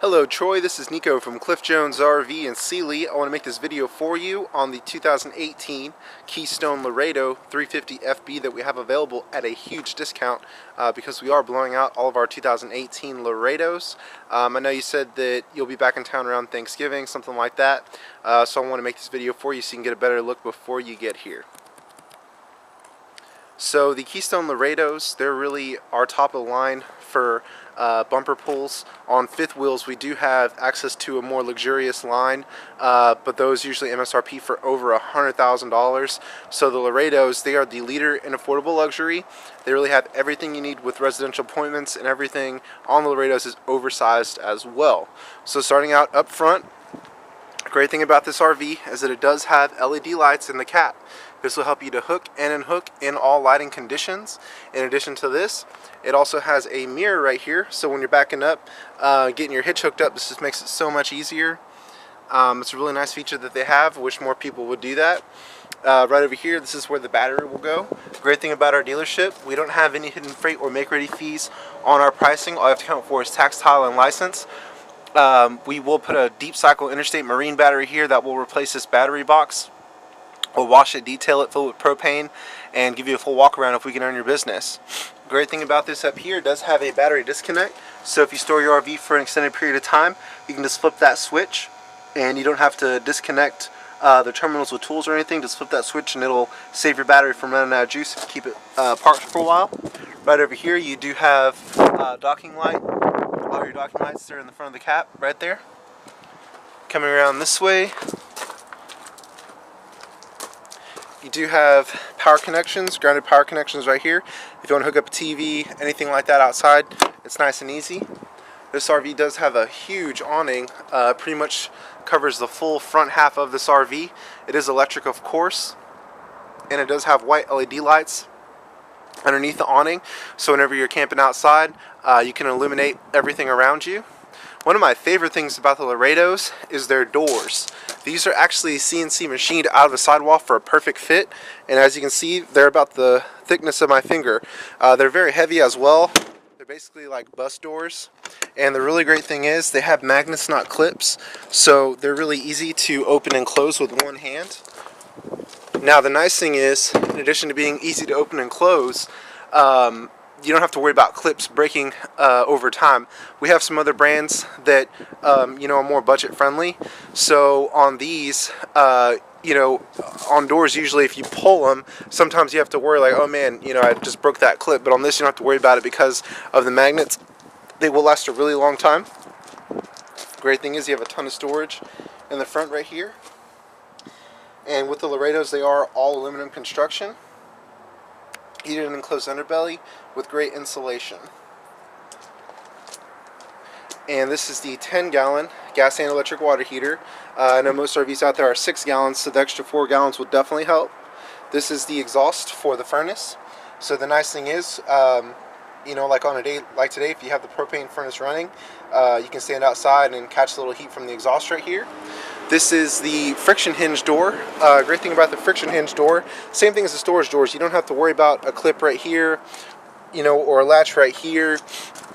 Hello Troy, this is Nico from Cliff Jones RV in Sealy. I want to make this video for you on the 2018 Keystone Laredo 350FB that we have available at a huge discount because we are blowing out all of our 2018 Laredos. I know you said that you'll be back in town around Thanksgiving, something like that. So I want to make this video for you so you can get a better look before you get here. So the Keystone Laredos, they're really our top of the line for bumper pulls. On fifth wheels we do have access to a more luxurious line, but those usually MSRP for over $100,000. So the Laredos, they are the leader in affordable luxury. They really have everything you need with residential appointments, and everything on the Laredos is oversized as well. So starting out up front, great thing about this RV is that it does have LED lights in the cap. This will help you to hook and unhook in all lighting conditions. In addition to this, it also has a mirror right here, so when you're backing up, getting your hitch hooked up, this just makes it so much easier. It's a really nice feature that they have. I wish more people would do that. Right over here, this is where the battery will go. Great thing about our dealership, we don't have any hidden freight or make-ready fees on our pricing. All you have to count for is tax, title, and license. We will put a deep cycle interstate marine battery here that will replace this battery box. We'll wash it, detail it, fill it with propane, and give you a full walk around if we can earn your business. Great thing about this up here, it does have a battery disconnect, so if you store your RV for an extended period of time, you can just flip that switch and you don't have to disconnect the terminals with tools or anything. Just flip that switch and it'll save your battery from running out of juice if you keep it parked for a while. Right over here you do have docking light. All your docking lights are in the front of the cap right there. Coming around this way, you do have power connections, grounded power connections right here. If you want to hook up a TV, anything like that outside, it's nice and easy. This RV does have a huge awning, pretty much covers the full front half of this RV. It is electric, of course, and it does have white LED lights underneath the awning, so whenever you're camping outside, you can illuminate everything around you. One of my favorite things about the Laredos is their doors. These are actually CNC machined out of the sidewall for a perfect fit, and as you can see, they're about the thickness of my finger. They're very heavy as well. They're basically like bus doors, and the really great thing is they have magnets, not clips, so they're really easy to open and close with one hand. Now the nice thing is, in addition to being easy to open and close, you don't have to worry about clips breaking over time. We have some other brands that you know, are more budget friendly. So on these, you know, on doors, usually if you pull them, sometimes you have to worry like, oh man, you know, I just broke that clip. But on this, you don't have to worry about it because of the magnets. They will last a really long time. Great thing is you have a ton of storage in the front right here. And with the Laredos, they are all aluminum construction. Heated and enclosed underbelly with great insulation. And this is the 10-gallon gas and electric water heater. I know most RVs out there are 6 gallons, so the extra 4 gallons will definitely help. This is the exhaust for the furnace. So the nice thing is, you know, like on a day like today, if you have the propane furnace running, you can stand outside and catch a little heat from the exhaust right here. This is the friction hinge door. Great thing about the friction hinge door, same thing as the storage doors. You don't have to worry about a clip right here, you know, or a latch right here,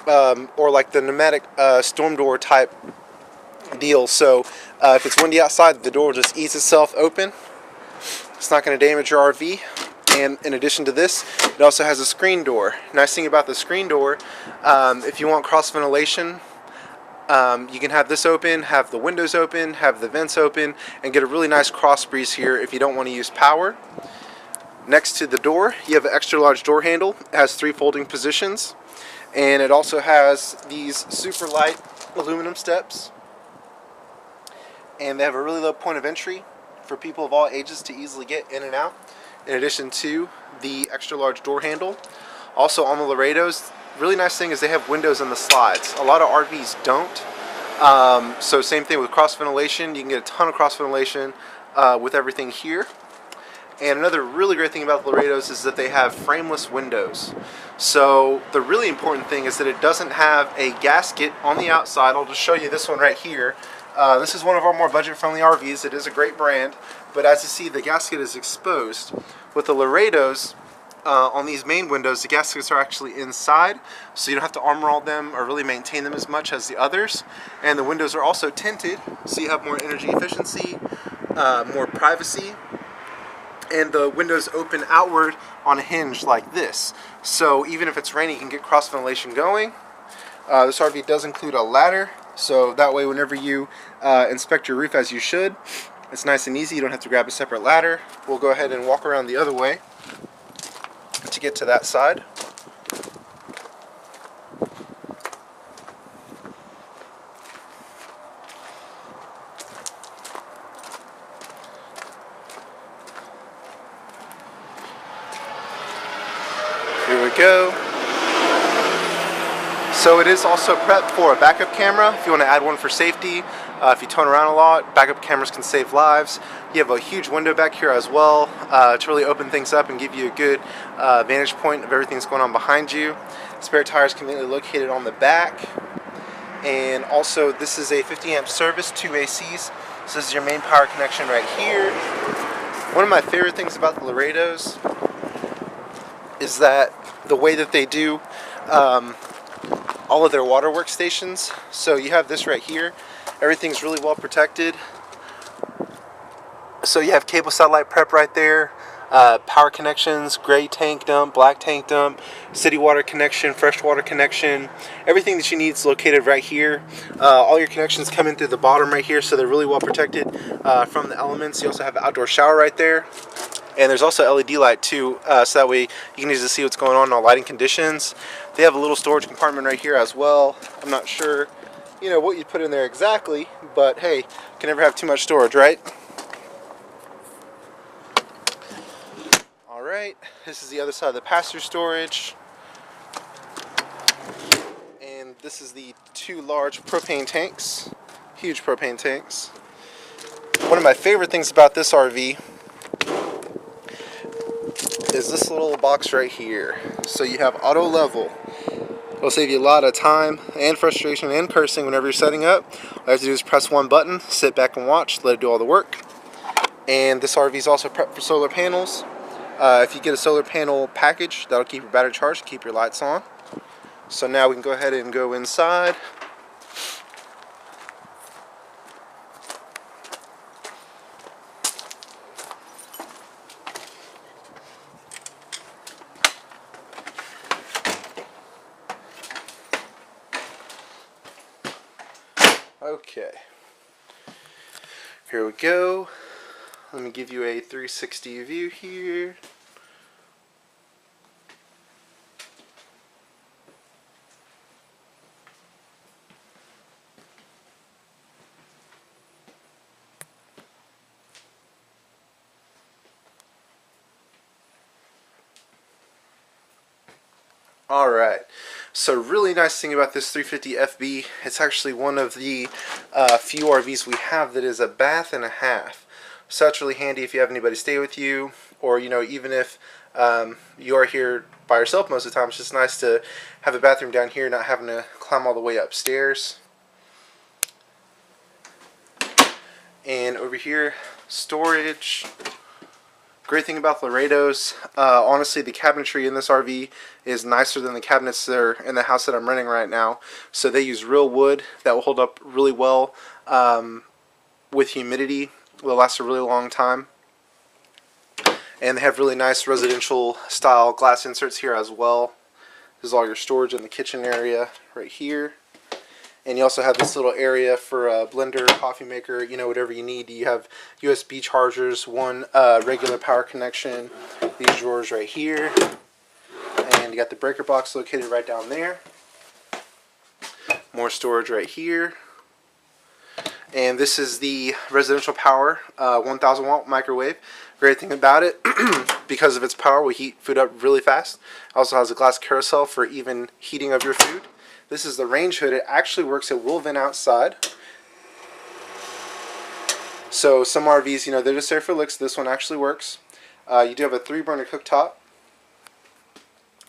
or like the pneumatic storm door type deal. So if it's windy outside, the door will just ease itself open. It's not going to damage your RV. And in addition to this, it also has a screen door. Nice thing about the screen door, if you want cross ventilation, you can have this open, have the windows open, have the vents open, and get a really nice cross breeze here if you don't want to use power. Next to the door, you have an extra large door handle. It has 3 folding positions, and it also has these super light aluminum steps, and they have a really low point of entry for people of all ages to easily get in and out, in addition to the extra large door handle. Also on the Laredos, really nice thing is they have windows in the slides. A lot of RVs don't. So same thing with cross ventilation. You can get a ton of cross ventilation with everything here. And another really great thing about the Laredos is that they have frameless windows. So the really important thing is that it doesn't have a gasket on the outside. I'll just show you this one right here. This is one of our more budget-friendly RVs. It is a great brand, but as you see, the gasket is exposed. With the Laredos, on these main windows, the gaskets are actually inside, so you don't have to armor all them or really maintain them as much as the others. And the windows are also tinted, so you have more energy efficiency, more privacy. And the windows open outward on a hinge like this. So even if it's raining, you can get cross ventilation going. This RV does include a ladder, so that way whenever you inspect your roof, as you should, it's nice and easy. You don't have to grab a separate ladder. We'll go ahead and walk around the other way to get to that side. Here we go. So it is also prepped for a backup camera if you want to add one for safety. If you tone around a lot, backup cameras can save lives. You have a huge window back here as well to really open things up and give you a good vantage point of everything that's going on behind you. Spare tires conveniently located on the back. And also this is a 50 amp service, 2 ACs. So this is your main power connection right here. One of my favorite things about the Laredos is that the way that they do all of their water workstations. So you have this right here. Everything's really well protected. So you have cable satellite prep right there, power connections, gray tank dump, black tank dump, city water connection, fresh water connection. Everything that you need is located right here. All your connections come in through the bottom right here, so they're really well protected from the elements. You also have an outdoor shower right there. And there's also LED light too, so that way you can easily see what's going on in all lighting conditions. They have a little storage compartment right here as well. I'm not sure, you know, what you put in there exactly, but hey, you can never have too much storage, right? All right, this is the other side of the passenger storage. And this is the 2 large propane tanks, huge propane tanks. One of my favorite things about this RV is this little box right here. So you have auto level. It'll save you a lot of time and frustration and cursing whenever you're setting up. All you have to do is press one button, sit back and watch, let it do all the work. And this RV is also prepped for solar panels. If you get a solar panel package, that'll keep your battery charged, keep your lights on. So now we can go ahead and go inside. Okay, here we go. Let me give you a 360 view here. Alright, so really nice thing about this 350FB, it's actually one of the few RVs we have that is a bath and a half. So that's really handy if you have anybody stay with you, or you know, even if you are here by yourself most of the time. It's just nice to have a bathroom down here, not having to climb all the way upstairs. And over here, storage. Great thing about Laredos, honestly, the cabinetry in this RV is nicer than the cabinets that are in the house that I'm renting right now. So they use real wood that will hold up really well with humidity. Will last a really long time. And they have really nice residential style glass inserts here as well. This is all your storage in the kitchen area right here. And you also have this little area for a blender, coffee maker, you know, whatever you need. You have USB chargers, one regular power connection, these drawers right here. And you got the breaker box located right down there. More storage right here. And this is the residential power 1000 watt microwave. Great thing about it, because of its power, will heat food up really fast. Also has a glass carousel for even heating of your food. This is the range hood. It actually works. It will vent outside. So some RVs, you know, they're just there for looks. This one actually works. You do have a 3-burner cooktop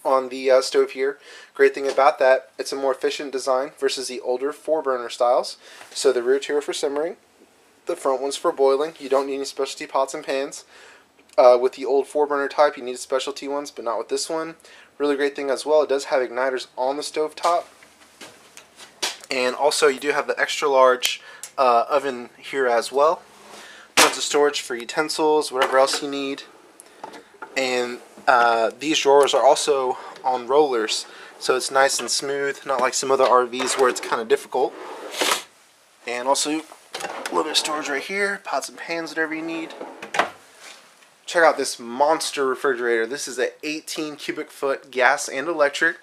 on the stove here. Great thing about that, it's a more efficient design versus the older 4-burner styles. So the rear two are for simmering. The front one's for boiling. You don't need any specialty pots and pans. With the old 4-burner type, you need specialty ones, but not with this one. Really great thing as well, it does have igniters on the stove top. And also you do have the extra large oven here as well. Tons of storage for utensils, whatever else you need. And these drawers are also on rollers, so it's nice and smooth, not like some other RVs where it's kind of difficult. And also a little bit of storage right here, pots and pans, whatever you need. Check out this monster refrigerator. This is an 18 cubic foot gas and electric.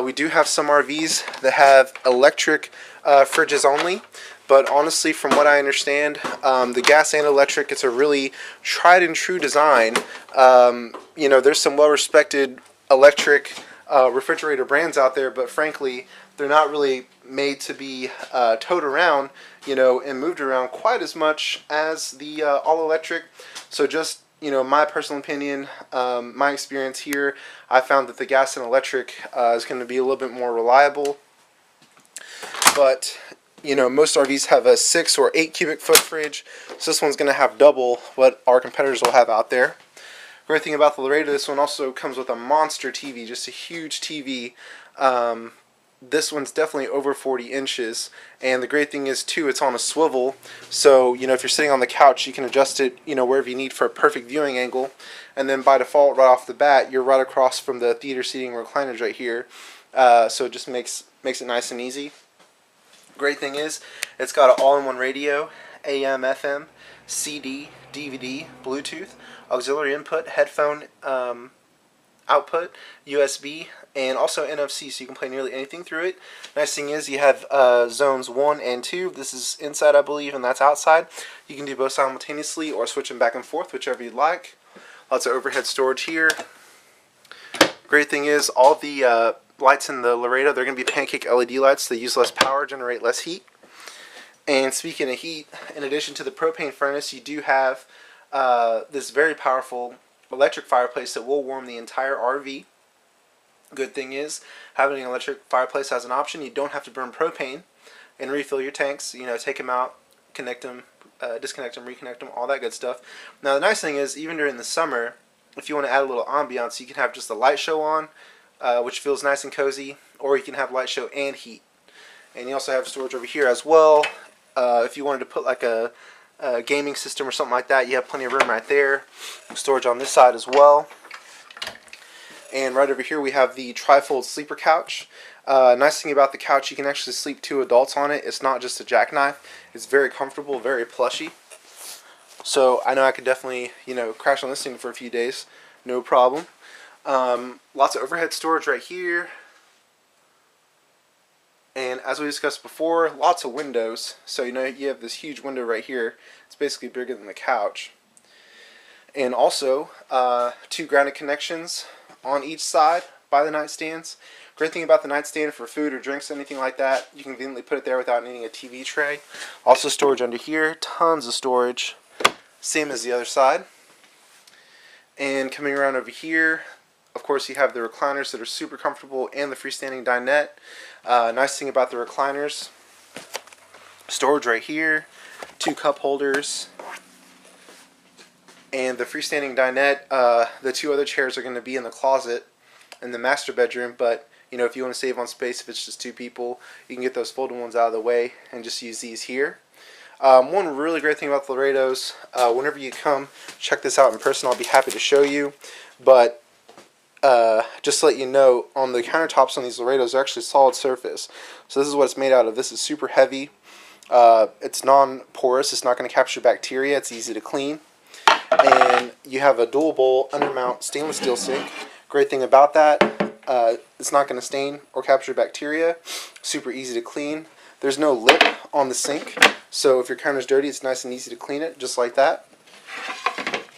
We do have some RVs that have electric fridges only, but honestly, from what I understand, the gas and electric, it's a really tried and true design. You know, there's some well-respected electric refrigerator brands out there, but frankly, they're not really made to be towed around, you know, and moved around quite as much as the all-electric. So just, you know, my personal opinion, my experience here, I found that the gas and electric is going to be a little bit more reliable. But, you know, most RVs have a 6 or 8 cubic foot fridge, so this one's going to have double what our competitors will have out there. Great thing about the Laredo, this one also comes with a monster TV, just a huge TV. This one's definitely over 40 inches, and the great thing is too, it's on a swivel, so you know, if you're sitting on the couch, you can adjust it, you know, wherever you need for a perfect viewing angle. And then by default, right off the bat, you're right across from the theater seating recliners right here, so it just makes it nice and easy. Great thing is, it's got an all-in-one radio, AM, FM, CD, DVD, Bluetooth, auxiliary input, headphone output, USB, and also NFC, so you can play nearly anything through it. Nice thing is you have zones 1 and 2. This is inside, I believe, and that's outside. You can do both simultaneously or switch them back and forth, whichever you'd like. Lots of overhead storage here. Great thing is all the lights in the Laredo, they're going to be pancake LED lights. They use less power, generate less heat. And speaking of heat, in addition to the propane furnace, you do have this very powerful electric fireplace that will warm the entire RV. Good thing is, having an electric fireplace as an option, you don't have to burn propane and refill your tanks. You know, take them out, connect them, disconnect them, reconnect them, all that good stuff. Now the nice thing is, even during the summer, if you want to add a little ambiance, you can have just a light show on, which feels nice and cozy, or you can have light show and heat. And you also have storage over here as well. If you wanted to put like a gaming system or something like that, you have plenty of room right there. Storage on this side as well. And right over here we have the trifold sleeper couch. Nice thing about the couch, you can actually sleep 2 adults on it. It's not just a jackknife. It's very comfortable, very plushy. So I know I could definitely, you know, crash on this thing for a few days, no problem. Lots of overhead storage right here. And as we discussed before, lots of windows. So you know, you have this huge window right here. It's basically bigger than the couch. And also 2 grounded connections on each side by the nightstands. Great thing about the nightstand for food or drinks, anything like that, you can conveniently put it there without needing a TV tray. Also storage under here, tons of storage, same as the other side. And coming around over here, of course you have the recliners that are super comfortable and the freestanding dinette. Nice thing about the recliners, storage right here, 2 cup holders, and the freestanding dinette. The 2 other chairs are going to be in the closet in the master bedroom, but you know, if you want to save on space, if it's just 2 people, you can get those folding ones out of the way and just use these here. One really great thing about the Laredos, whenever you come check this out in person, I'll be happy to show you, but just to let you know, on the countertops on these Laredos, they're actually solid surface. So this is what it's made out of. This is super heavy. It's non-porous. It's not going to capture bacteria. It's easy to clean. And you have a dual bowl undermount stainless steel sink. Great thing about that, it's not going to stain or capture bacteria. Super easy to clean. There's no lip on the sink, so if your counter's dirty, it's nice and easy to clean it, just like that.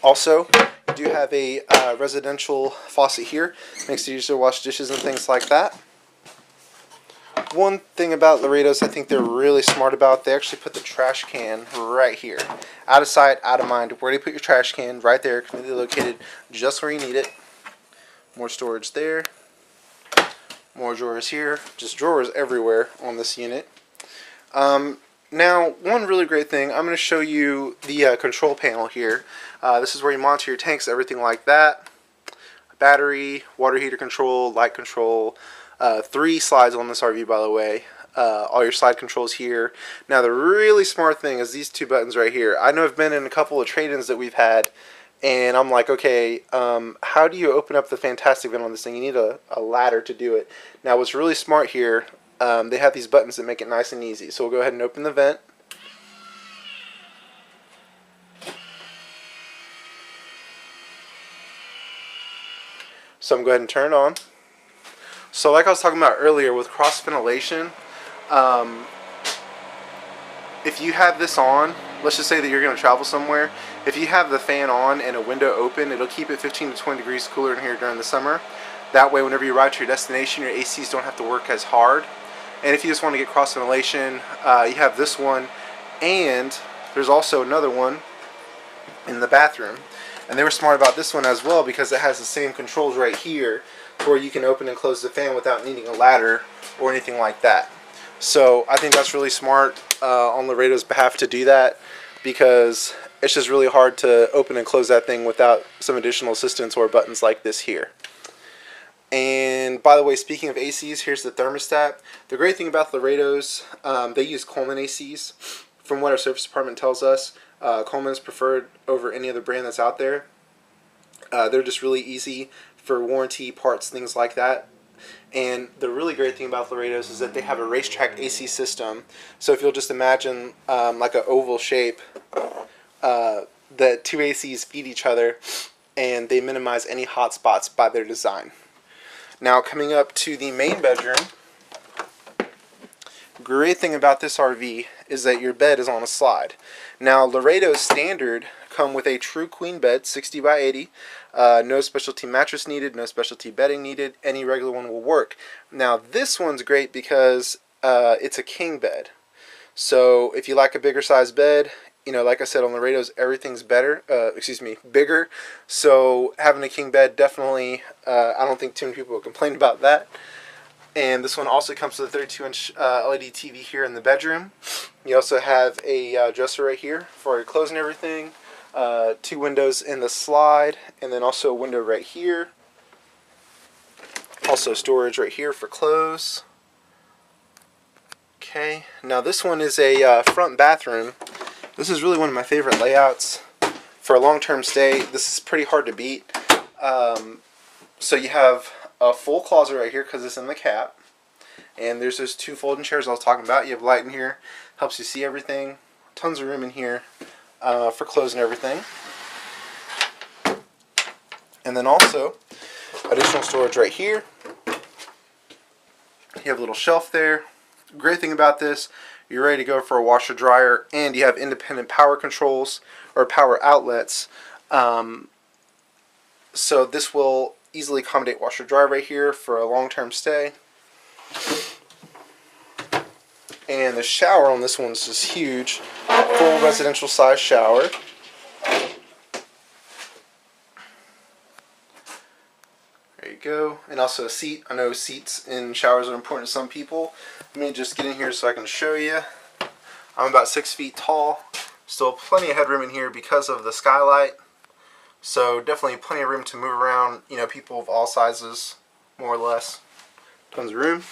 Also, you do have a residential faucet here. Makes it easier to wash dishes and things like that. One thing about Laredos I think they're really smart about, they actually put the trash can right here. Out of sight, out of mind. Where do you put your trash can? Right there, conveniently located just where you need it. More storage there. More drawers here. Just drawers everywhere on this unit. Now, one really great thing, I'm going to show you the control panel here. This is where you monitor your tanks, everything like that. Battery, water heater control, light control, 3 slides on this RV, by the way. All your slide controls here. Now, the really smart thing is these 2 buttons right here. I know I've been in a couple of trade-ins that we've had, and I'm like, okay, how do you open up the fantastic vent on this thing? You need a ladder to do it. Now, what's really smart here, they have these buttons that make it nice and easy. So we'll go ahead and open the vent. So I'm going to go ahead and turn it on. So like I was talking about earlier with cross ventilation, if you have this on, let's just say that you're going to travel somewhere, if you have the fan on and a window open, it'll keep it 15 to 20 degrees cooler in here during the summer. That way, whenever you arrive to your destination, your ACs don't have to work as hard. And if you just want to get cross ventilation, you have this one, and there's also another one in the bathroom. And they were smart about this one as well because it has the same controls right here where you can open and close the fan without needing a ladder or anything like that. So I think that's really smart on Laredo's behalf to do that, because it's just really hard to open and close that thing without some additional assistance or buttons like this here. And by the way, speaking of ACs, here's the thermostat. The great thing about Laredo's, they use Coleman ACs. From what our service department tells us, Coleman is preferred over any other brand that's out there. They're just really easy for warranty, parts, things like that. And the really great thing about Laredo's is that they have a racetrack AC system. So if you'll just imagine like an oval shape, the 2 ACs feed each other, and they minimize any hot spots by their design. Now, coming up to the main bedroom, great thing about this RV is that your bed is on a slide. Now, Laredo's standard come with a true queen bed, 60 by 80. No specialty mattress needed, no specialty bedding needed. Any regular one will work. Now, this one's great because it's a king bed. So if you like a bigger size bed, you know, like I said on Laredo's, everything's bigger. So having a king bed, definitely, I don't think too many people will complain about that. And this one also comes with a 32-inch LED TV here in the bedroom. You also have a dresser right here for your clothes and everything. 2 windows in the slide, and then also a window right here. Also storage right here for clothes. Okay, now this one is a front bathroom. This is really one of my favorite layouts for a long-term stay. This is pretty hard to beat. So you have a full closet right here because it's in the cap, and there's those 2 folding chairs I was talking about. You have light in here, helps you see everything. Tons of room in here for clothes and everything. And then also additional storage right here. You have a little shelf there. Great thing about this, you're ready to go for a washer dryer, and you have independent power controls or power outlets. So this will easily accommodate washer dryer right here for a long-term stay. And the shower on this one's just huge, full residential size shower. There you go. And also a seat. I know seats in showers are important to some people. Let me just get in here so I can show you. I'm about 6 feet tall. Still plenty of headroom in here because of the skylight. So definitely plenty of room to move around. You know, people of all sizes, more or less. Tons of room.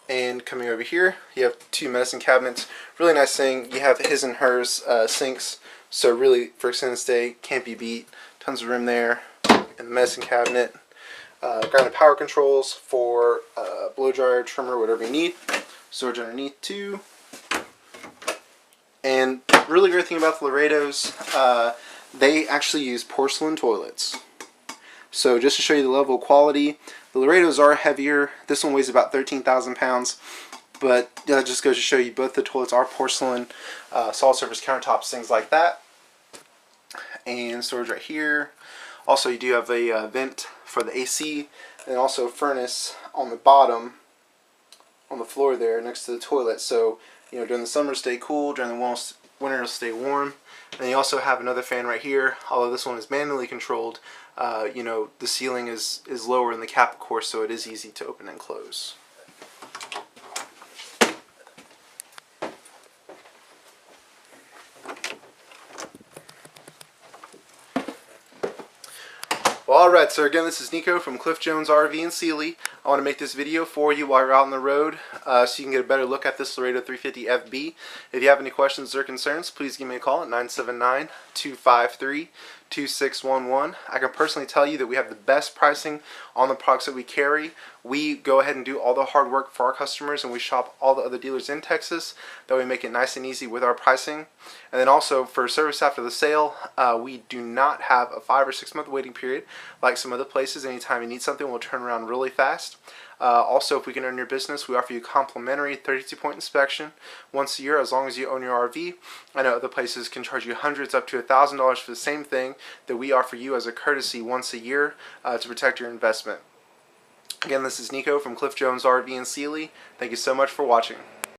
And coming over here, you have 2 medicine cabinets. Really nice thing, you have his and hers sinks, so really for extended stay, can't be beat. Tons of room there. And the medicine cabinet. Grounded power controls for blow dryer, trimmer, whatever you need. Storage underneath too. And really great thing about the Laredo's, they actually use porcelain toilets. So just to show you the level of quality, the Laredo's are heavier. This one weighs about 13,000 pounds. But that just goes to show you both the toilets are porcelain, solid surface countertops, things like that. And storage right here. Also, you do have a vent for the AC, and also a furnace on the bottom, on the floor there next to the toilet. So, you know, during the summer stay cool, during the winter stay warm. And you also have another fan right here, although this one is manually controlled. You know, the ceiling is lower in the cap, of course, so it is easy to open and close. Well, alright, so again, this is Nico from Cliff Jones RV in Sealy. I want to make this video for you while you're out on the road so you can get a better look at this Laredo 350FB. If you have any questions or concerns, please give me a call at 979-253-2611. I can personally tell you that we have the best pricing on the products that we carry. We go ahead and do all the hard work for our customers, and we shop all the other dealers in Texas. That way we make it nice and easy with our pricing. And then also for service after the sale, we do not have a 5 or 6 month waiting period like some other places. Anytime you need something, we'll turn around really fast. Also, if we can earn your business, we offer you a complimentary 32-point inspection once a year as long as you own your RV. I know other places can charge you hundreds up to $1,000 for the same thing that we offer you as a courtesy once a year to protect your investment. Again, this is Nico from Cliff Jones RV in Sealy. Thank you so much for watching.